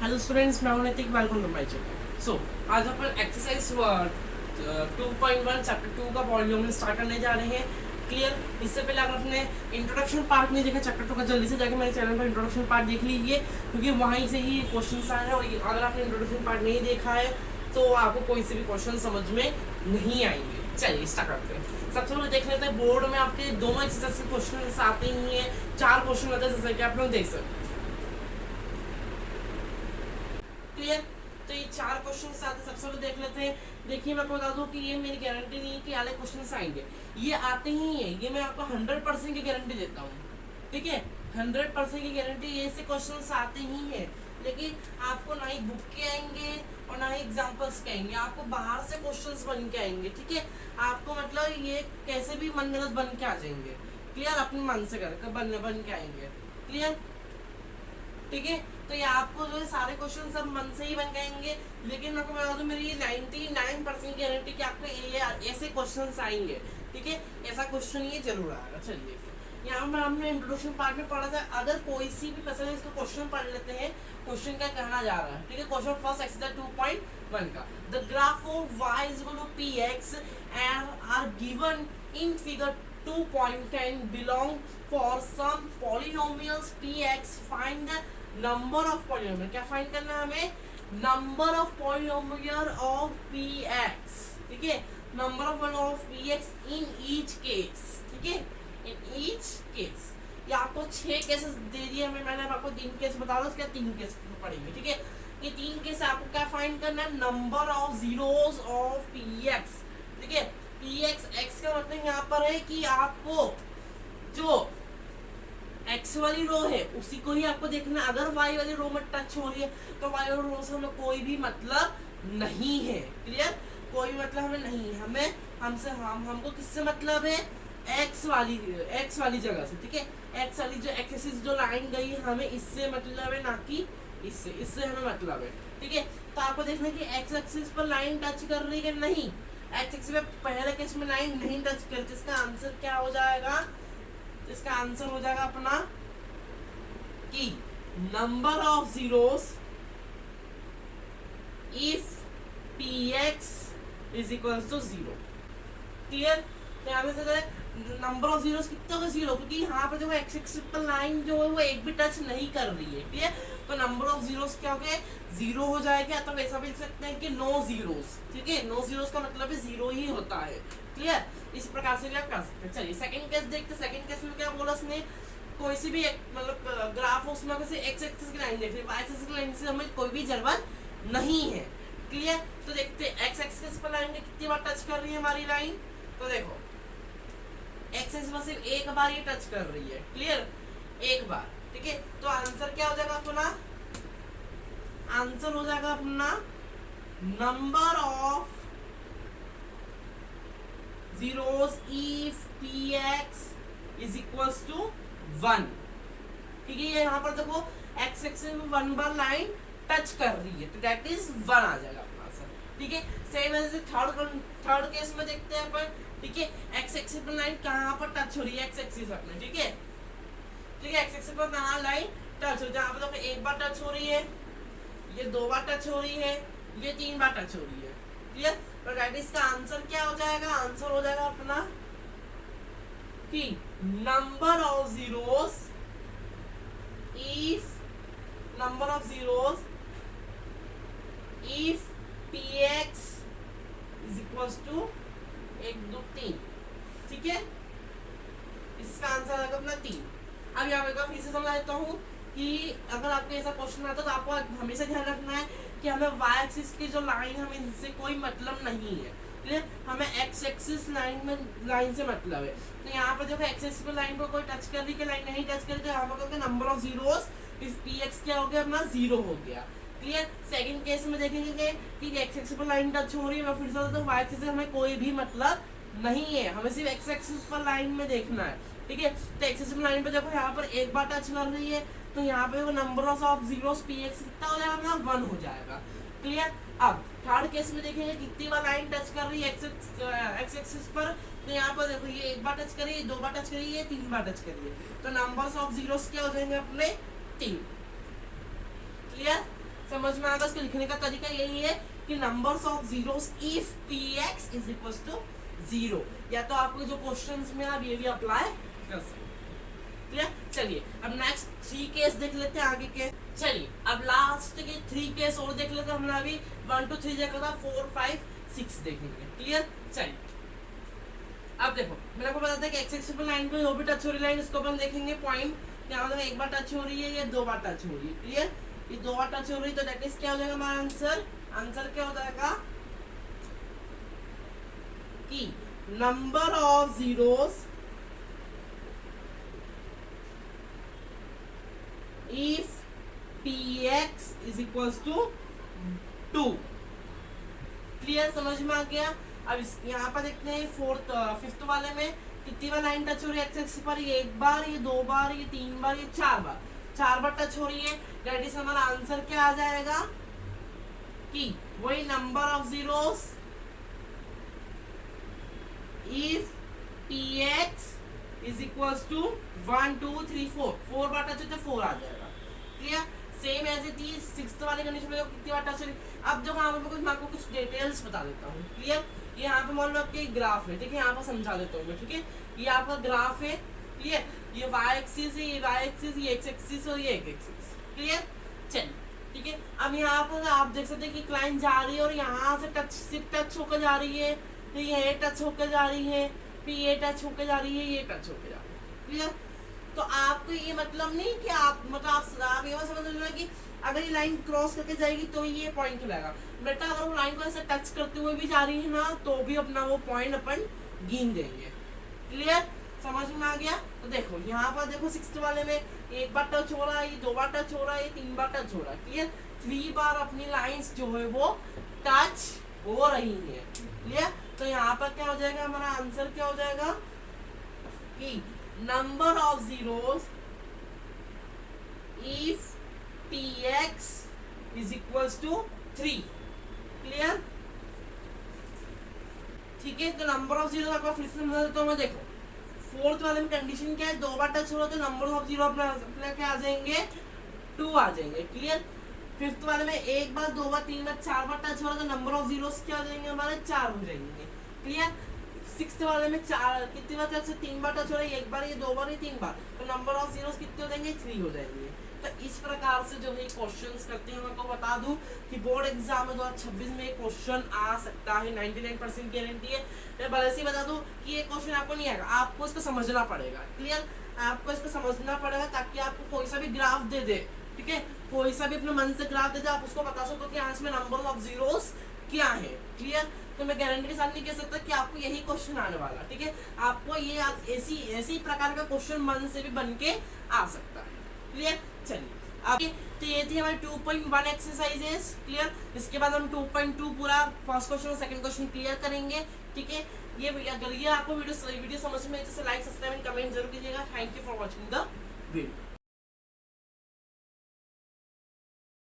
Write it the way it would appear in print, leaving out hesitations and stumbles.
Hello students, मैं हूं Naitik. Welcome to my channel. So आज अपन एक्सरसाइज 2.1 चैप्टर 2 का पॉलीनोमियल स्टार्ट करने जा रहे हैं। क्लियर। इससे पहले अगर आपने इंट्रोडक्शन पार्ट नहीं देखा चैप्टर 2 का, जल्दी से जाके मेरे चैनल पर इंट्रोडक्शन पार्ट देख लीजिए, क्योंकि वहीं से ही क्वेश्चन आए हैं। और अगर आपने इंट्रोडक्शन पार्ट नहीं देखा है तो आपको कोई से भी क्वेश्चन समझ में नहीं आएंगे। चलिए स्टार्ट करते हैं। सबसे पहले देख लेते हैं बोर्ड में आपके दोनों एक्सरसाइज के क्वेश्चन आते ही हैं। 4 क्वेश्चन आते हैं, जैसे कि आप लोग देख सकते हैं। क्लियर। तो ये 4 क्वेश्चन आते, सबसे पहले देख लेते हैं। देखिए, मैं आपको बता दूं कि ये मेरी गारंटी नहीं है कि आले क्वेश्चन आएंगे, ये आते ही है। ये मैं आपको 100% की गारंटी देता हूँ। ठीक है, 100% की गारंटी। ये से क्वेश्चन आते ही है, लेकिन आपको ना ही बुक के आएंगे और ना ही एग्जाम्पल्स के आएंगे, आपको बाहर से क्वेश्चंस बन के आएंगे। ठीक है, आपको मतलब ये कैसे भी मनगढ़ंत बन के आ जाएंगे। क्लियर, अपने मन से कर बन के आएंगे। क्लियर। ठीक है, तो ये आपको जो है सारे क्वेश्चन सब मन से ही बन जाएंगे, लेकिन मैं आपको बता दूं मेरी 99% की गारंटी कि आपको ऐसे क्वेश्चन आएंगे। ठीक है, ऐसा क्वेश्चन ये जरूर आएगा। चलिए, यहाँ पर हमने इंट्रोडक्शन पार्ट में पढ़ा था। अगर कोई सी भी पसंद है इसको क्वेश्चन पढ़ लेते हैं। क्वेश्चन क्या कहना जा रहा है। ठीक है, क्वेश्चन फर्स्ट एक्सरसाइज 2.1 का, the graph of y is equal to px are given in figure 2.10 belong for some polynomials px, find the number of polynomial। क्या फाइंड करना है हमें? Number of polynomial of px। ठीक है, number of px in each case. ठीक है, in each case. ये आपको 6 केसेस दे दिए हमें, मैंने आपको 3 केस बता दो, उसके 3 केस पढ़ेंगे। ठीक है, ये 3 केस आपको क्या फाइंड करना है? Number of zeros of px। ठीक है, px x का मतलब यहाँ पर है कि आपको जो x वाली रो है उसी को ही आपको देखना। अगर y वाली रो में टच हो रही है तो y वाली रो से हमें कोई भी मतलब नहीं है। क्लियर, कोई मतलब हमें नहीं है। हमको किससे मतलब है? x वाली जगह से। ठीक है, x वाली जो एक्सिस जो लाइन गई है हमें इससे मतलब है, ना कि इससे हमें मतलब है। ठीक है, तो आपको देखना है कि x एक्सिस पर लाइन टच कर रही है नहीं। x एक्सिस पे पहले केस में लाइन नहीं टच करती। इसका आंसर क्या हो जाएगा? इसका आंसर हो जाएगा अपना कि number of zeros if px is equal to 0। Clear. तो यहाँ पे नंबर ऑफ जीरोस कितना होगा? 0, क्योंकि यहाँ पर जो एक्स एक्सिस पर लाइन जो है वो एक भी टच नहीं कर रही है। क्लियर, तो नंबर ऑफ जीरोस क्या हो गया? 0 हो जाएगा। तो वैसा भी लिख सकते हैं कि नो जीरोस। ठीक है, नो जीरोस का मतलब है 0 ही होता है। क्लियर, इस प्रकार से भी आप कर सकते हैं। चलिए सेकंड केस देखते हैं। सेकंड केस में क्या बोला उसने? कोई सी भी मतलब ग्राफ उसमें से एक्स एक्सिस की लाइन देख रही है, वाई एक्सिस की लाइन से हमें कोई भी जरूरत नहीं है। क्लियर, तो देखते हैं एक्स एक्सिस पर लाइन कितनी बार टच कर रही है हमारी लाइन। तो देखो, एक्स एक्सिस पर सिर्फ एक बार ये टच कर रही है। क्लियर, एक बार। ठीक है, तो आंसर क्या हो जाएगा अपना? आंसर हो जाएगा अपना number of zeros if px is equals to 1। ठीक है, ये यहाँ पर देखो x एक्सिस में 1 बार लाइन टच कर रही है, तो दैट इज 1 आ जाएगा अपना आंसर। ठीक है, सेम ऐसे थर्ड केस में देखते हैं अपन। ठीक है, x एक्सिस पर लाइन कहाँ पर टच हो रही है? x एक्सिस अपने। ठीक है, x एक्सिस पर कहाँ लाइन टच हो रही है? जहाँ पर देखो 1 बार टच हो रही है, ये 2 बार टच हो रही है, ये 3 बार टच हो रही है। क्लियर, तो दैट इज का आंसर क्या हो जाएगा? आंसर हो जाएगा अपना कि number of zeros if px is equals to 1 2 3। ठीक है, इसका आंसर आएगा अपना 3। अब यहाँ पे फिर से समझा देता हूँ कि अगर आपको ऐसा क्वेश्चन आता है तो आपको हमेशा ध्यान रखना है कि हमें y एक्सिस की जो लाइन हमें इससे कोई मतलब नहीं है। क्लियर, हमें x एक्सिस लाइन से मतलब है। तो यहाँ पर देखो x एक्सिस पर लाइन पर कोई टच कर रही है, लाइन नहीं टच कर रही, तो यहाँ पर नंबर ऑफ जीरोस इस px क्या हो गया? अपना 0 हो गया। क्लियर, सेकंड केस में देखेंगे कि x एक्सिस पर लाइन टच हो रही है, मैं फिर से तो y एक्सिस से हमें कोई भी मतलब नहीं है, हमें सिर्फ x एक्सिस पर लाइन में देखना है। ठीक है, तो x एक्सिस पर लाइन पे देखो यहाँ पर 1 बार टच कर रही है, तो यहाँ पे वो नंबर ऑफ जीरोस px कितना हो जाएगा? 1 हो जाएगा। क्लियर, अब थर्ड केस में देखेंगे कितनी बार लाइन टच कर रही है एक्स एक्सिस पर। तो यहाँ पर देखो ये 1 बार टच करी है, 2 बार टच करी है, 3 बार टच करी है, तो नंबर्स ऑफ जीरोस क्या हो जाएंगे अपने? 3। क्लियर, समझ में आएगा। इसको लिखने का तरीका यही है कि numbers of zeros if px is equal to 0, या तो आपको जो क्वेश्चंस में आप ये भी अप्लाई कर सकते हैं। क्लियर? चलिए अब नेक्स्ट 3 केस देख लेते हैं आगे के। चलिए अब लास्ट के 3 केस और देख लेते हैं। हमने अभी 1 2 3 देखा था, 4 5 6 देखेंगे। क्लियर? चलिए अब देखो, मैंने आपको बताया था कि एक्स एक्सिस पर लाइन पे जो भी टच हो रही लाइन उसको अपन देखेंगे पॉइंट, क्या मतलब एक बार टच हो रही है या 2 बार टच हो रही है। क्लियर? ये 2 बार टच हो रही है तो दैट इज क्या हो जाएगा हमारा आंसर। आंसर क्या हो जाएगा कि number of zeros if px is equals to 2। Clear? समझ में आ गया। अब यहाँ पर देखते हैं फिफ्थ वाले में कितनी बार लाइन टच हो रही है एक्स एक्सिस पर, ये 1 बार, ये 2 बार, ये 3 बार, ये 4 बार टच हो रही है। दैट इज हमारा आंसर क्या आ जाएगा कि वही number of zeros if px is equals to 1 2 3 4 बार टच होते 4 आ जाएगा। Clear? Same as it is sixth वाले कंडीशन में कितनी बार टच हो रही। अब जो यहाँ पे मैं आपको कुछ डिटेल्स बता देता हूँ। क्लियर? ये यहाँ पे मान लो आपके ग्राफ है, ठीक है, यहाँ पर समझा देता हूँ मैं। ठीक है, ये आपका ग्राफ है। क्लियर? ये वाई एक्सिस है, ये वाई एक्सिस, ये एक्स एक्सिस और ये एक्सिस। क्लियर? चलिए ठीक है, अब यहाँ पर आप देख सकते हैं कि लाइन जा रही है और यहाँ से टच होकर जा रही है, फिर ये टच होकर जा रही है, फिर ये टच होकर जा रही है, ये टच होकर जा रही है। क्लियर? तो आपको ये मतलब नहीं कि आप मतलब आप ये समझ लेना कि अगर ये लाइन क्रॉस करके जाएगी तो ये पॉइंट लगेगा। बेटा अगर वो लाइन को ऐसे टच करते हुए भी जा रही है ना तो भी अपना वो पॉइंट अपन गिन देंगे। क्लियर? समझ में आ गया। तो देखो यहाँ पर देखो सिक्स्थ वाले में 1 बार टच हो रहा है, ये 2 बार टच हो रहा है, ये 3 बार टच हो रहा है। क्लियर? 3 बार अपनी लाइंस जो है वो टच हो रही है। क्लियर? तो यहाँ पर क्या हो जाएगा हमारा आंसर क्या हो जाएगा कि number of zeros if px is equals to 3। Clear? ठीक है, तो नंबर ऑफ जीरो आपको फिर से समझा देता हूँ मैं। देखो फोर्थ वाले में कंडीशन क्या है, 2 बार टच हो रहा है तो नंबर ऑफ जीरो अपने क्या आ जाएंगे 2 आ जाएंगे। क्लियर? फिफ्थ वाले में 1 बार 2 बार 3 बार 4 बार टच हो रहा है तो नंबर ऑफ जीरोस क्या हो जाएंगे हमारे 4 हो जाएंगे। क्लियर? सिक्स्थ वाले में 4 कितनी बार टच 3 बार टच हो रहा है, 1 बार, ये 2 बार, ये 3 बार, तो नंबर ऑफ जीरोस कितने हो जाएंगे 3 हो जाएंगे। तो इस प्रकार से जो है क्वेश्चंस करते हैं। मैं आपको बता दूं कि बोर्ड एग्जाम में 2026 में क्वेश्चन आ सकता है, 99% गारंटी है। मैं भले से बता दूं कि ये क्वेश्चन आपको नहीं आएगा, आपको इसको समझना पड़ेगा। क्लियर? आपको इसको समझना पड़ेगा ताकि आपको कोई सा भी ग्राफ दे दे, ठीक है, कोई सा भी अपने मन से ग्राफ दे दे, आप उसको बता सकते हो कि यहाँ इसमें नंबर ऑफ जीरोस क्या है। क्लियर? तो मैं गारंटी के साथ नहीं कह सकता कि आपको यही क्वेश्चन आने वाला। ठीक है, आपको ये ऐसी प्रकार का क्वेश्चन मन से भी बन के आ सकता है। क्लियर? चलिए अब तो ये थी हमारी 2.1 एक्सरसाइजेस। क्लियर? इसके बाद हम 2.2 पूरा फर्स्ट क्वेश्चन और सेकंड क्वेश्चन क्लियर करेंगे। ठीक है, ये अगर ये आपको वीडियो समझ में आए तो लाइक सब्सक्राइब एंड कमेंट जरूर कीजिएगा। Thank you for watching the video.